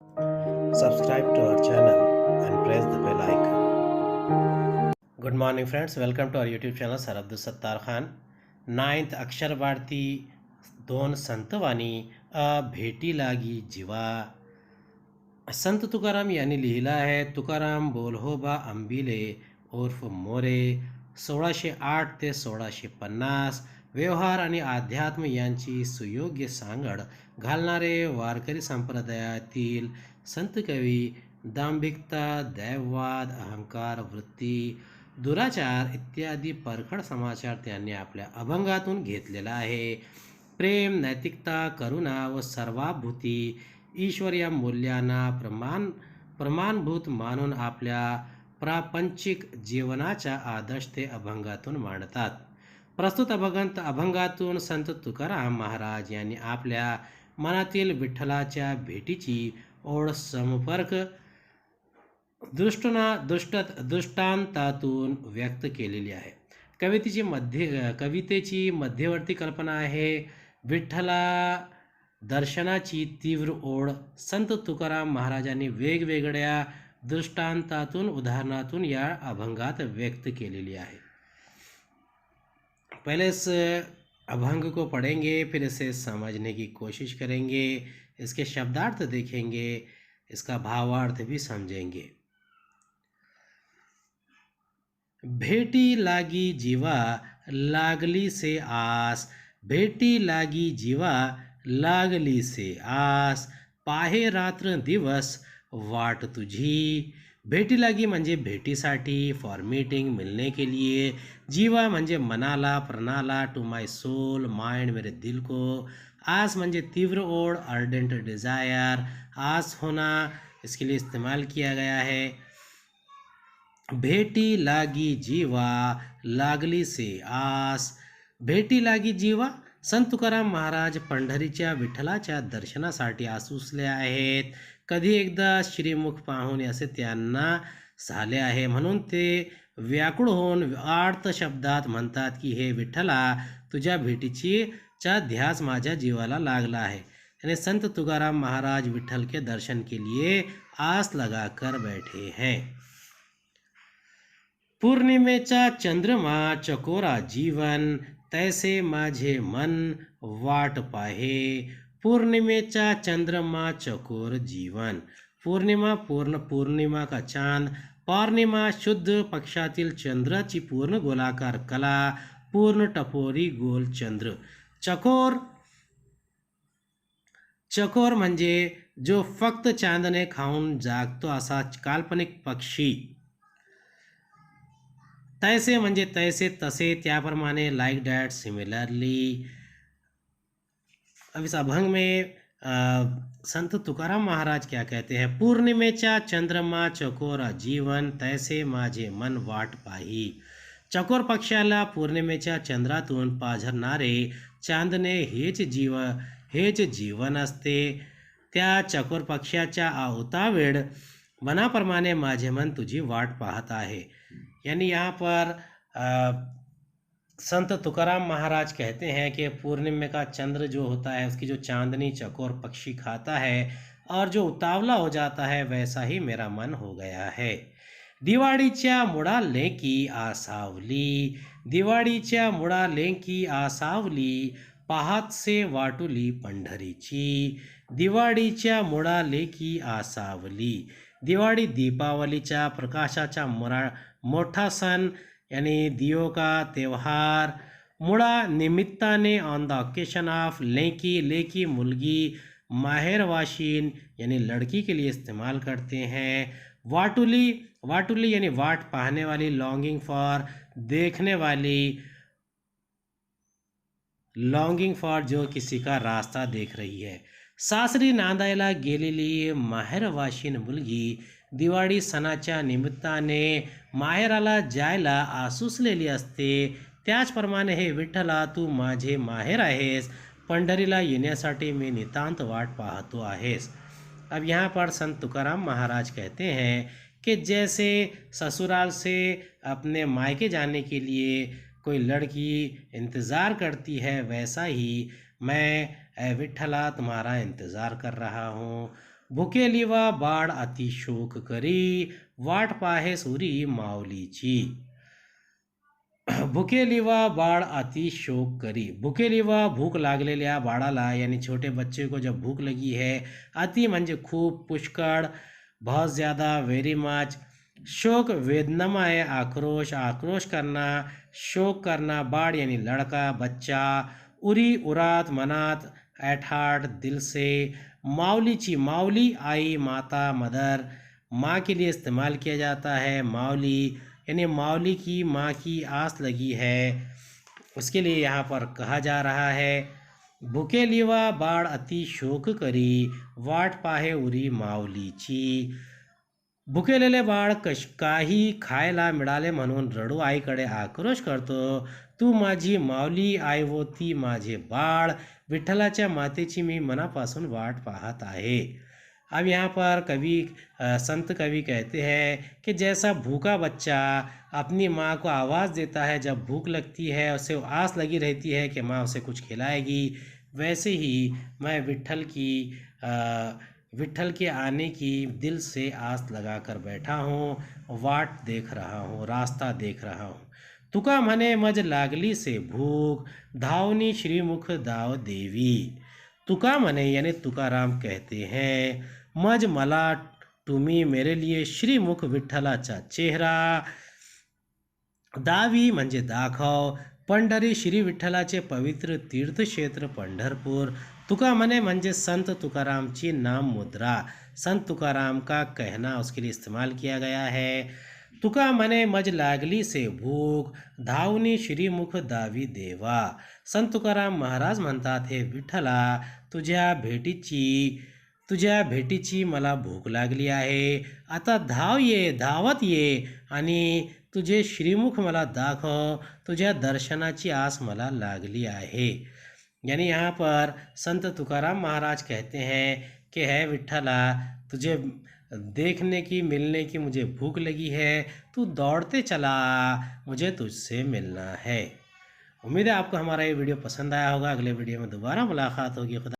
Subscribe to our channel and press the bell icon. Good morning, friends. Welcome to our YouTube channel, Sir Abdul Sattar Khan. 9th अक्षर भारती दोन संतवाणी भेटी लागी जीवा. संत तुकाराम यांनी लिहिला आहे. तुकाराम बोलहोबा अंबिले उर्फ मोरे 1608 ते 1650. व्यवहार आणि अध्यात्म यांची सुयोग्य सांगड घालणारे वारकरी संप्रदायातील संत कवी. दांभिकता, दैववाद, अहंकार वृत्ती, दुराचार इत्यादी परखड समाचार त्यांनी आपल्या अभंगातून घेतलेला आहे. प्रेम, नैतिकता, करुणा व सर्वाभूती ईश्वर या मूल्यांना प्रमाणभूत मानून आपल्या प्रापंचिक जीवनाचा आदर्श ते अभंगातून मांडतात. प्रस्तुत अभंगातून संत तुकाराम महाराज यांनी आपल्या मनातील विठ्ठलाच्या भेटीची ओढ संपर्क दृष्टांतातून व्यक्त केलेली आहे. कवितेची मध्यवर्ती कल्पना आहे विठ्ठला दर्शनाची तीव्र ओढ. संत तुकाराम महाराजांनी वेगवेगळ्या दृष्टांतातून उदाहरणातून या अभंगात व्यक्त केलेली आहे. पहले इस अभंग को पढ़ेंगे, फिर इसे समझने की कोशिश करेंगे, इसके शब्दार्थ देखेंगे, इसका भावार्थ भी समझेंगे. भेटी लागी जीवा लागली से आस, भेटी लागी जीवा लागली से आस, पाहे रात्र दिवस वाट तुझी. भेटी लागी म्हणजे भेटीसाठी, फॉर मीटिंग, मिलने के लिए. जीवा म्हणजे मनाला, प्राणाला, टू माय सोल, माइंड, मेरे दिल को. आस म्हणजे तीव्र ओढ, अर्डेंट डिज़ायर. आस होना इसके लिए इस्तेमाल किया गया है. भेटी लागी जीवा लागली से आस. भेटी लागी जीवा. संत तुकाराम महाराज पंढरीच्या विठ्ठलाच्या दर्शनासाठी आसुसले आहेत. कधी एकदा श्रीमुख पाहून असे त्यांना झाले आहे, म्हणून ते व्याकुळ होऊन आर्त शब्दात म्हणतात की हे विठ्ठला, तुझ्या भेटीचा ध्यास माझ्या जीवाला लागला आहे. यानी संत तुकाराम महाराज विठ्ठल के दर्शन के लिए आस लगाकर बैठे हैं. पूर्णिमेचा चंद्रमा चकोरा जीवन, तैसे माझे मन वाट पाहे. पूर्णिमेचा चंद्रमा चकोर जीवन. पूर्णिमा, पूर्णिमा का चांद. पौर्णिमा शुद्ध पक्षातील चंद्राची पूर्ण गोलाकार कला, पूर्ण टपोरी गोल चंद्र. चकोर म्हणजे जो फक्त चांदणे खाऊन जागतो असा काल्पनिक पक्षी. तैसे म्हणजे तैसे, तसे, त्याप्रमाणे, लाइक डैट, सिमिलरली. अब इस अभंग में संत तुकाराम महाराज क्या कहते हैं. पूर्णिमेचा चंद्रमा चकोरा जीवन, तैसे माझे मन वाट पाही. चकोर पक्षाला पौर्णिमेच्या चंद्रातून पाझरणारे चांदणे हेच जीवन असते. त्या चकोर पक्षाच्या अवतावेळ मनाप्रमाणे माझे मन तुझी वाट पाहत आहे. यानी यहाँ पर संत तुकाराम महाराज कहते हैं कि पूर्णिमा का चंद्र जो होता है उसकी जो चांदनी चकोर पक्षी खाता है और जो उतावला हो जाता है, वैसा ही मेरा मन हो गया है. दिवाळीच्या मुळाले की आसावली. दिवाळीच्या मुळाले की आसावली, पाहातसे वाटुली पंढरीची. दिवाळीच्या मुळाले की आसावली. दिवाळी दीपावलीच्या प्रकाशाचा मोठा सण, यानी दियो का त्यौहार. मुळा निमित्ताने, ऑन द ओकेशन ऑफ. लेकी मुलगी, माहेरवाशीन यानी लड़की के लिए इस्तेमाल करते हैं. वाटुली यानी वाट पाहने वाली, लॉन्गिंग फॉर, देखने वाली, लॉन्गिंग फॉर जो किसी का रास्ता देख रही है. सासरी नांदायला गेलेली माहेरवाशीन मुलगी दिवाळी सणाच्या निमित्ताने माहेराला जायला आसुसलेली असते. त्याचप्रमाणे हे विठ्ठला, तू माझे माहेर आहेस, पंढरीला येण्यासाठी मी नितांत वाट पाहतो आहेस. अब यहाँ पर संत तुकाराम महाराज कहते हैं कि जैसे ससुराल से अपने मायके जाने के लिए कोई लड़की इंतज़ार करती है, वैसा ही मैं विठ्ठला तुम्हारा इंतज़ार कर रहा हूँ. भुकेलिवा बाळ अति शोक करी, वाट पाहे सुरी माऊलीची. भुकेलिवा बाळ अति शोक करी. भुकेलिवा भूक लागलेल्या बाळाला यानी छोटे बच्चे को जब भूख लगी है, अति म्हणजे खूप, पुष्कळ, बहुत ज़्यादा, वेरी मच, शोक वेदनामय, आक्रोश, आक्रोश करना, शोक करना, बाळ यानी लड़का, बच्चा, उरी उरात, मनात, एट हार्ट, दिल से, माऊलीची, माऊली आई, माता, मदर, माँ के लिए इस्तेमाल किया जाता है. माऊली यानी माऊली की माँ की आस लगी है, उसके लिए यहाँ पर कहा जा रहा है. भुकेलिवा बाळ अति शोक करी, वाट पाहे उरी माऊलीची. भुकेलेले बाळ काही खायला मिळाले म्हणून रडू आईकडे आक्रोश करतो. तू माझी माऊली आई व ती माझे बाळ, विठ्ठलाच्या मातेची मी मनापासून वाट पाहत आहे. अब यहाँ पर संत कवि कहते हैं कि जैसा भूखा बच्चा अपनी माँ को आवाज़ देता है जब भूख लगती है, उसे आस लगी रहती है कि माँ उसे कुछ खिलाएगी, वैसे ही मैं विट्ठल के आने की दिल से आस लगा कर बैठा हूँ, वाट देख रहा हूँ, रास्ता देख रहा हूँ. तुका म्हणे मज लागली से भूख, धावनी श्रीमुख दाव देवी. तुका म्हणे यानी तुकाराम कहते हैं, मज मला तुम्ही मेरे लिए श्रीमुख विठ्ठलाचा चेहरा, दावी म्हणजे दाखव, पंढरी श्री विठ्ठलाचे पवित्र तीर्थक्षेत्र पंढरपूर. तुका म्हणे म्हणजे संत तुकारामची नाम मुद्रा, संत तुकाराम का कहना उसके लिए इस्तेमाल किया गया है. तुका म्हणे मज लागली से भूक, धावनी श्रीमुख दावी देवा. संत तुकाराम महाराज म्हणतात, हे विठ्ठला, तुझ्या भेटीची मला भूक लागली आहे. आता धावत ये आणि तुझे श्रीमुख मला दाखव, तुझ्या दर्शनाची आस मला लागली आहे. यानी यहाँ पर संत तुकाराम महाराज कहते हैं कि है विठ्ठला, तुझे देखने की, मिलने की मुझे भूख लगी है, तू दौड़ते चला, मुझे तुझसे मिलना है. उम्मीद है आपको हमारा ये वीडियो पसंद आया होगा. अगले वीडियो में दोबारा मुलाकात होगी. खुदा